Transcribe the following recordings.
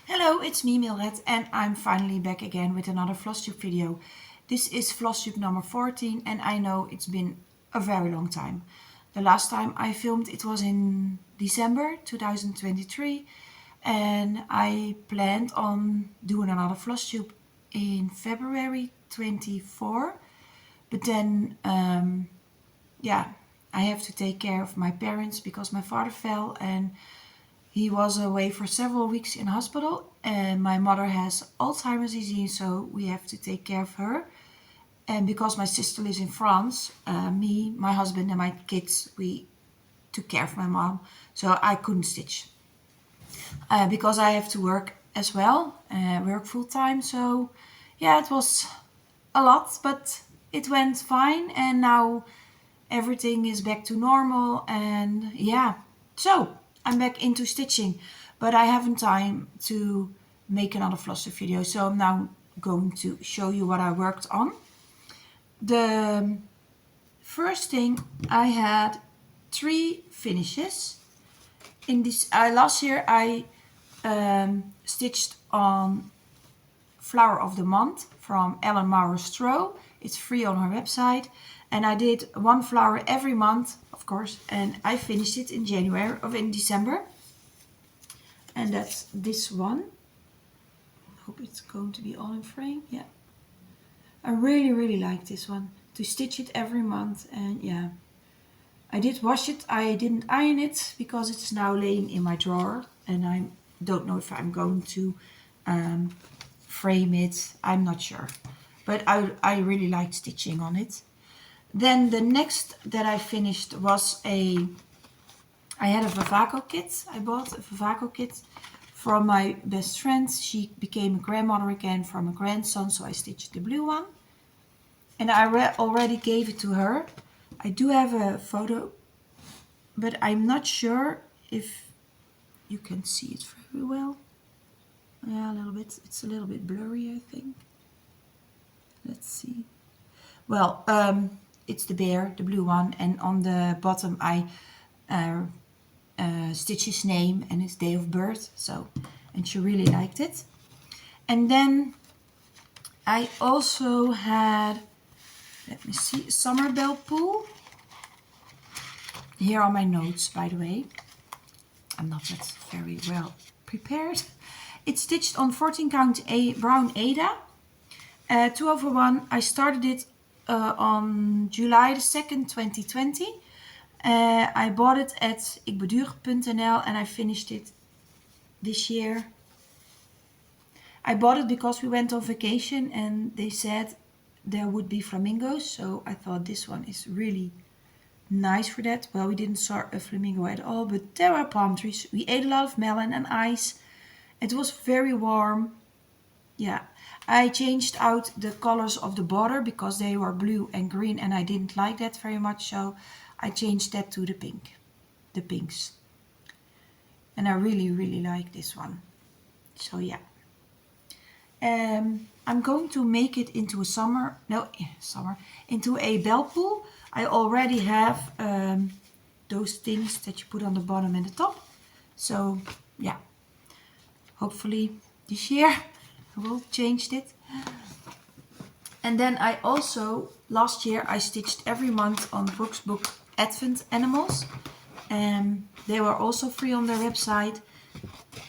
Hello, it's me Milred and I'm finally back again with another flosstube video. This is flosstube number 14 and I know it's been a very long time. The last time I filmed it was in December 2023 and I planned on doing another flosstube in February 24. But then I have to take care of my parents because my father fell and he was away for several weeks in hospital, and my mother has Alzheimer's disease, so we have to take care of her. And because my sister lives in France, me, my husband and my kids, we took care of my mom, so I couldn't stitch. Because I have to work as well, work full time, so yeah, it was a lot, but it went fine, and now everything is back to normal, and yeah, so I'm back into stitching, but I haven't time to make another flosser video, so I'm now going to show you what I worked on. The first thing, I had 3 finishes. In this last year I stitched on Flower of the Month from Ellen Maurer Stroh. It's free on her website. And I did 1 flower every month, of course, and I finished it in December. And that's this one. I hope it's going to be all in frame. Yeah. I really like this one. To stitch it every month, and yeah. I did wash it. I didn't iron it because it's now laying in my drawer and I don't know if I'm going to frame it. I'm not sure. But I really liked stitching on it. Then the next that I finished was I had a Vavaco kit. I bought a Vavaco kit from my best friend. She became a grandmother again from a grandson, so I stitched the blue one. And I already gave it to her. I do have a photo, but I'm not sure if you can see it very well. Yeah, a little bit. It's a little bit blurry, I think. Let's see. Well, it's the bear, the blue one, and on the bottom I stitch his name and his day of birth. So, and she really liked it. And then I also had, let me see, summer bell pool. Here are my notes, by the way. I'm not that very well prepared. It's stitched on 14 count brown Ada. 2/1. I started it on July the 2nd, 2020. I bought it at ikbeduur.nl and I finished it this year. I bought it because we went on vacation and they said there would be flamingos, so I thought this one is really nice for that. Well, we didn't saw a flamingo at all, but there were palm trees. We ate a lot of melon and ice. It was very warm. Yeah, I changed out the colors of the border because they were blue and green and I didn't like that very much, so I changed that to the pinks. And I really like this one. So yeah. I'm going to make it into into a bell pool. I already have those things that you put on the bottom and the top. So yeah, hopefully this year I will change it. And then I also, last year I stitched every month on Brooks book Advent Animals. They were also free on their website.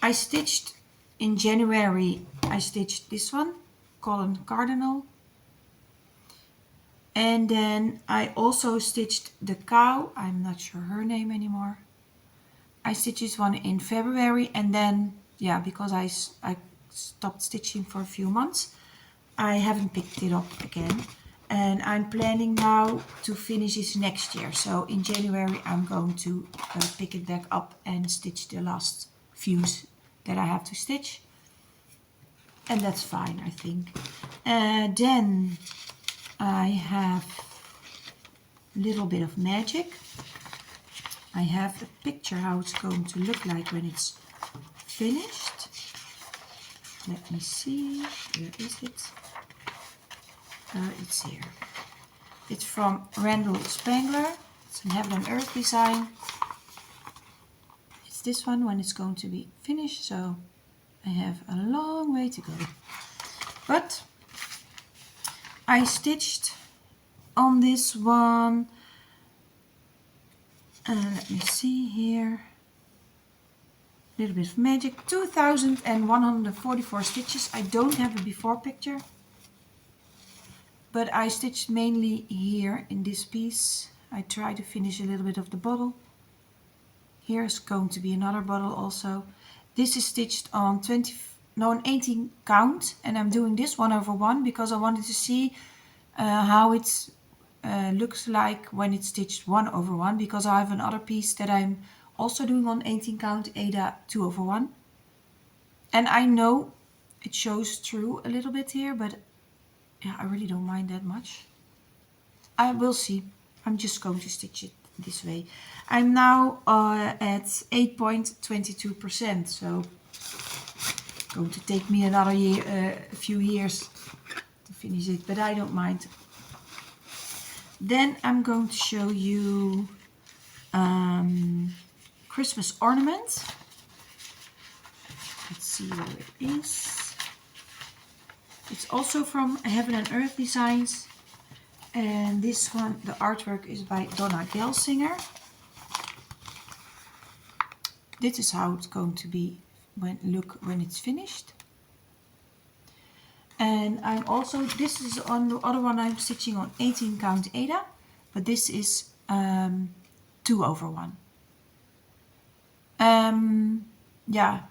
I stitched in January, I stitched this one, Colin Cardinal. And then I also stitched the cow, I'm not sure her name anymore. I stitched this one in February, and then, yeah, because I stopped stitching for a few months, I haven't picked it up again. And I'm planning now to finish this next year. So in January I'm going to pick it back up and stitch the last few that I have to stitch. And that's fine, I think. Then I have a little bit of magic. I have a picture how it's going to look like when it's finished. Let me see, where is it? It's here. It's from Randall Spangler. It's an Heaven and Earth design. It's this one when it's going to be finished. So I have a long way to go. But I stitched on this one, let me see here, a little bit of magic, 2,144 stitches. I don't have a before picture, but I stitched mainly here in this piece. I try to finish a little bit of the bottle. Here's going to be another bottle also. This is stitched on 18 count, and I'm doing this 1/1 because I wanted to see how it looks like when it's stitched 1/1, because I have another piece that I'm also doing on 18 count, Ada 2/1. And I know it shows through a little bit here, but yeah, I really don't mind that much. I will see. I'm just going to stitch it this way. I'm now at 8.22%, so it's going to take me another year, a few years to finish it, but I don't mind. Then I'm going to show you Christmas ornament. Let's see where it is. It's also from Heaven and Earth Designs. And this one, the artwork is by Donna Gelsinger. This is how it's going to be when it's finished. And I'm also, this is on the other one I'm stitching on 18 count Ada, but this is 2/1. Yeah,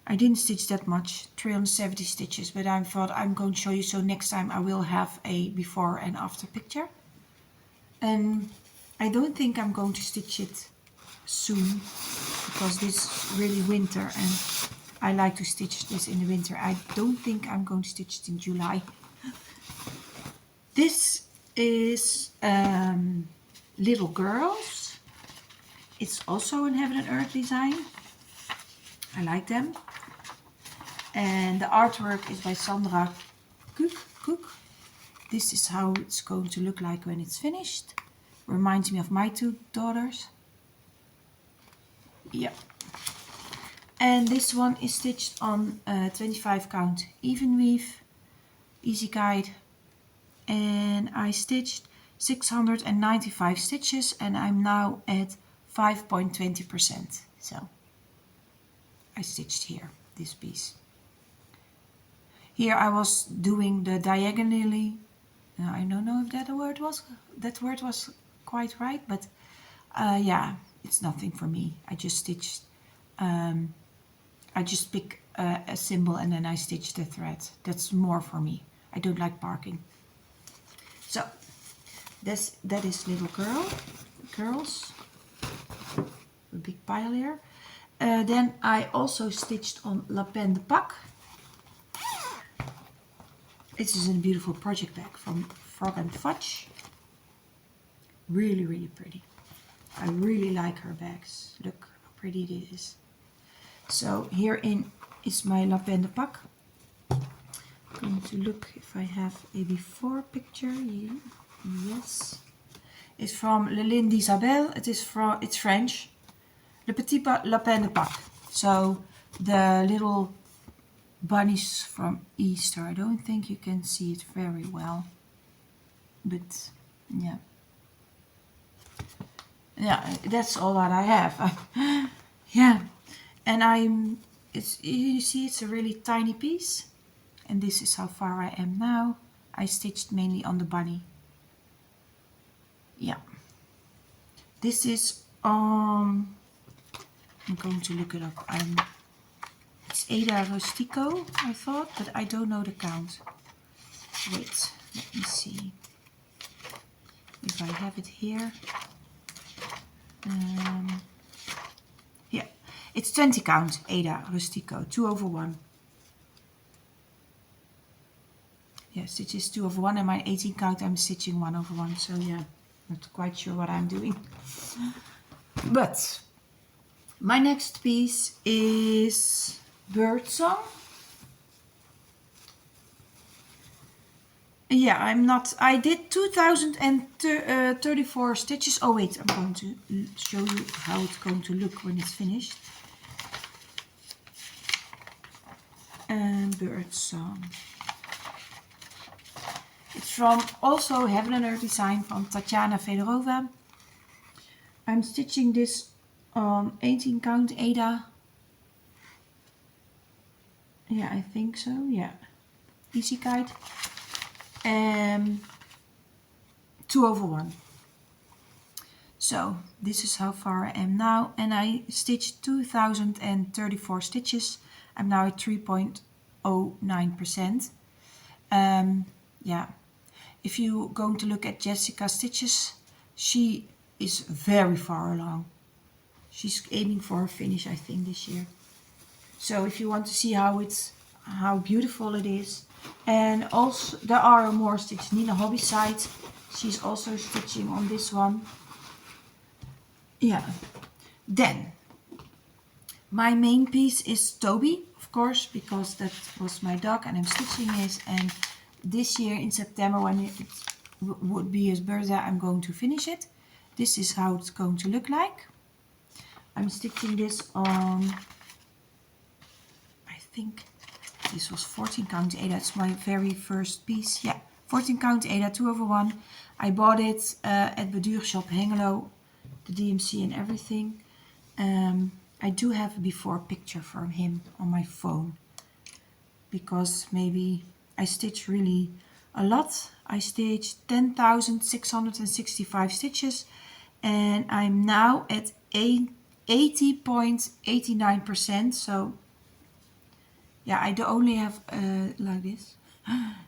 I didn't stitch that much, 370 stitches, but I thought I'm going to show you, so next time I will have a before and after picture. And I don't think I'm going to stitch it soon, because this is really winter and I like to stitch this in the winter. I don't think I'm going to stitch it in July. This is Little Girls. It's also in Heaven and Earth design. I like them. And the artwork is by Sandra Cook. This is how it's going to look like when it's finished. Reminds me of my two daughters. Yeah. And this one is stitched on 25 count even weave, easy guide. And I stitched 695 stitches and I'm now at 5.20%. So I stitched here, this piece. Here I was doing the diagonally. I don't know if that word was quite right, but yeah, it's nothing for me. I just stitched, I just pick a symbol and then I stitch the thread. That's more for me. I don't like barking. So that is Little Girls. A big pile here. Then I also stitched on Lapin de Pak. This is a beautiful project bag from Frog and Fudge. Really, really pretty. I really like her bags. Look how pretty it is. So herein is my Lapin de Pak. I'm going to look if I have a before picture. Yes. It's from Lelyn d'Isabelle. It's French. Le Petit Lapin de Pak. So the little bunnies from Easter. I don't think you can see it very well, but yeah. Yeah, that's all that I have. Yeah, and you see it's a really tiny piece, and this is how far I am now. I stitched mainly on the bunny. Yeah, this is I'm going to look it up. It's Ada Rustico, I thought, but I don't know the count. Wait, let me see if I have it here. Yeah, it's 20 count, Ada Rustico, 2/1. Yeah, stitches 2/1, and my 18 count I'm stitching 1/1, so yeah, not quite sure what I'm doing. But my next piece is Birdsong. Yeah, I did 2034 stitches. Oh wait, I'm going to show you how it's going to look when it's finished. bird song. It's from also Heaven and Earth Design from Tatjana Fedorova. I'm stitching this on 18 count Ada. Yeah, I think so, yeah. Easy kite. 2/1. So this is how far I am now, and I stitched 2034 stitches. I'm now at 3.09%. Yeah, if you're going to look at Jessica's stitches, she is very far along. She's aiming for a finish, I think, this year. So if you want to see how beautiful it is, and also there are more stitches. Nina Hobby side, she's also stitching on this one. Yeah. Then my main piece is Toby, of course, because that was my dog and I'm stitching his. And this year in September, when it would be his birthday, I'm going to finish it. This is how it's going to look like. I'm stitching this on, I think this was 14 count Ada. That's my very first piece. Yeah, 14 count Ada, 2/1. I bought it at Bedur Shop Hengelo, the DMC and everything. I do have a before picture from him on my phone, because maybe I stitch really a lot. I stitched 10,665 stitches, and I'm now at 80.89%. So yeah, I do only have like this.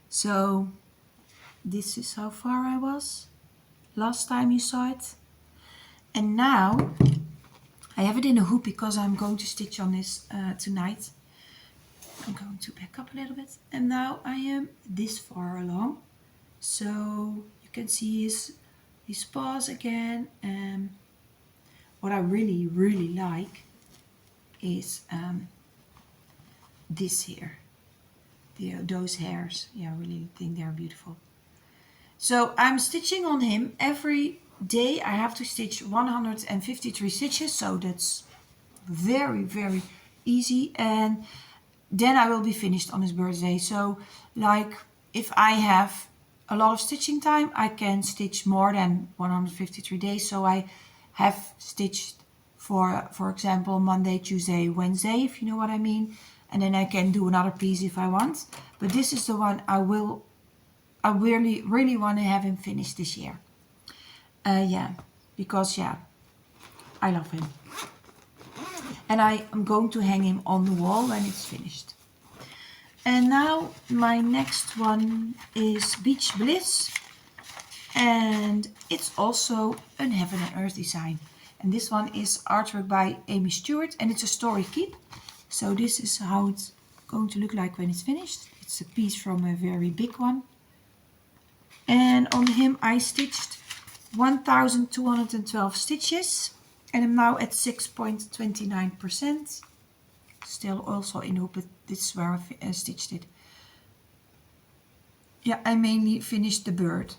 So this is how far I was last time you saw it. And now I have it in a hoop because I'm going to stitch on this tonight. I'm going to back up a little bit, and now I am this far along. So you can see his paws again. What I really like is this here, those hairs. Yeah, I really think they're beautiful. So I'm stitching on him every day. I have to stitch 153 stitches, so that's very easy, and then I will be finished on his birthday. So like if I have a lot of stitching time, I can stitch more than 153 days. So I have stitched for example Monday, Tuesday, Wednesday, if you know what I mean, and then I can do another piece if I want. But this is the one I really want to have him finished this year. Yeah, because yeah, I love him. And I am going to hang him on the wall when it's finished. And now my next one is Beach Bliss. And it's also a Heaven and Earth design. And this one is artwork by Amy Stewart, and it's a story keep. So this is how it's going to look like when it's finished. It's a piece from a very big one. And on him I stitched 1,212 stitches. And I'm now at 6.29%. Still also in hoop, but this is where I stitched it. Yeah, I mainly finished the bird.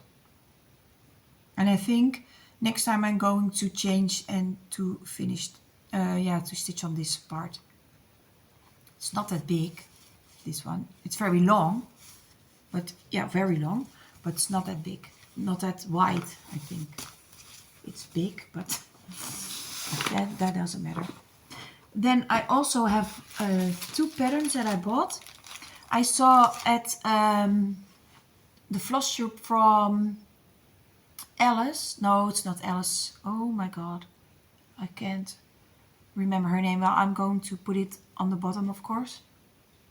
And I think next time I'm going to change and to finish, to stitch on this part. It's not that big, this one. It's very long, but yeah, very long, but it's not that big. Not that wide, I think. It's big, but that doesn't matter. Then I also have 2 patterns that I bought. I saw at the flosstube from Alice. No, it's not Alice. Oh my god. I can't remember her name. Well, I'm going to put it on the bottom, of course.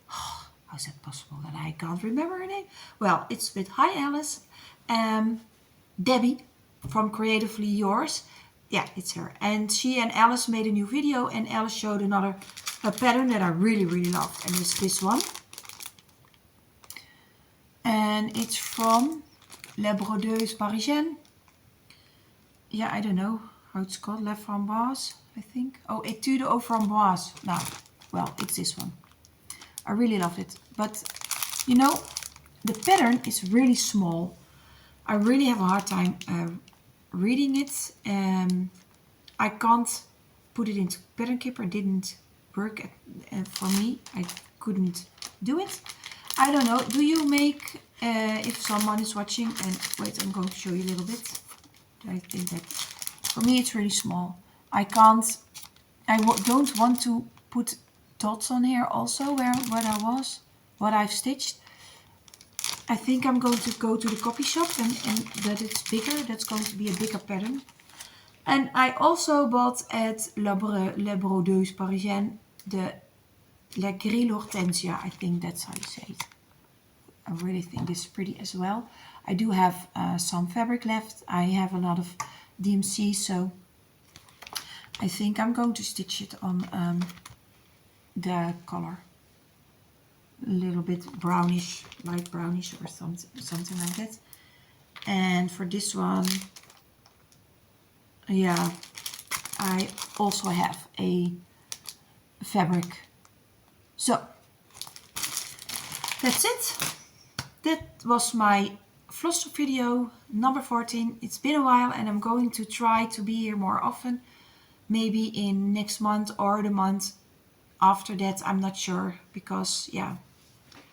How's that possible that I can't remember her name? Well, it's with Hi Alice. Debbie from Creatively Yours. Yeah, it's her. And she and Alice made a new video, and Alice showed a pattern that I really loved, and it's this one. And it's from La Brodeuse Parisienne. Yeah, I don't know how it's called. La Framboise, I think. Oh, Etude aux Framboises. Now, well, it's this one. I really loved it. But, you know, the pattern is really small. I really have a hard time reading it. I can't put it into Pattern Keeper. It didn't work for me. I couldn't do it. I don't know. Do you make, if someone is watching, and wait, I'm going to show you a little bit. I think that for me it's really small. I can't, don't want to put dots on here also where what I've stitched. I think I'm going to go to the copy shop and that it's bigger. That's going to be a bigger pattern. And I also bought at La Brodeuse Parisienne the La Grille Hortensia. I think that's how you say it. I really think this is pretty as well. I do have some fabric left. I have a lot of DMC, so I think I'm going to stitch it on the color. A little bit brownish, light brownish or something like that. And for this one, yeah, I also have a fabric. So that's it. That was my flosstube video number 14. It's been a while and I'm going to try to be here more often. Maybe in next month or the month after that, I'm not sure, because yeah,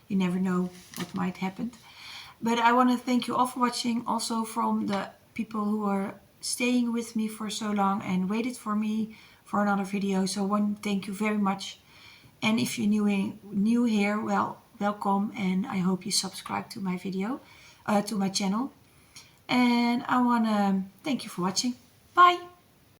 you never know what might happen. But I want to thank you all for watching, also from the people who are staying with me for so long and waited for me for another video. So I want to thank you very much. And if you're new here, well, welcome, and I hope you subscribe to my video, to my channel. And I want to thank you for watching. Bye!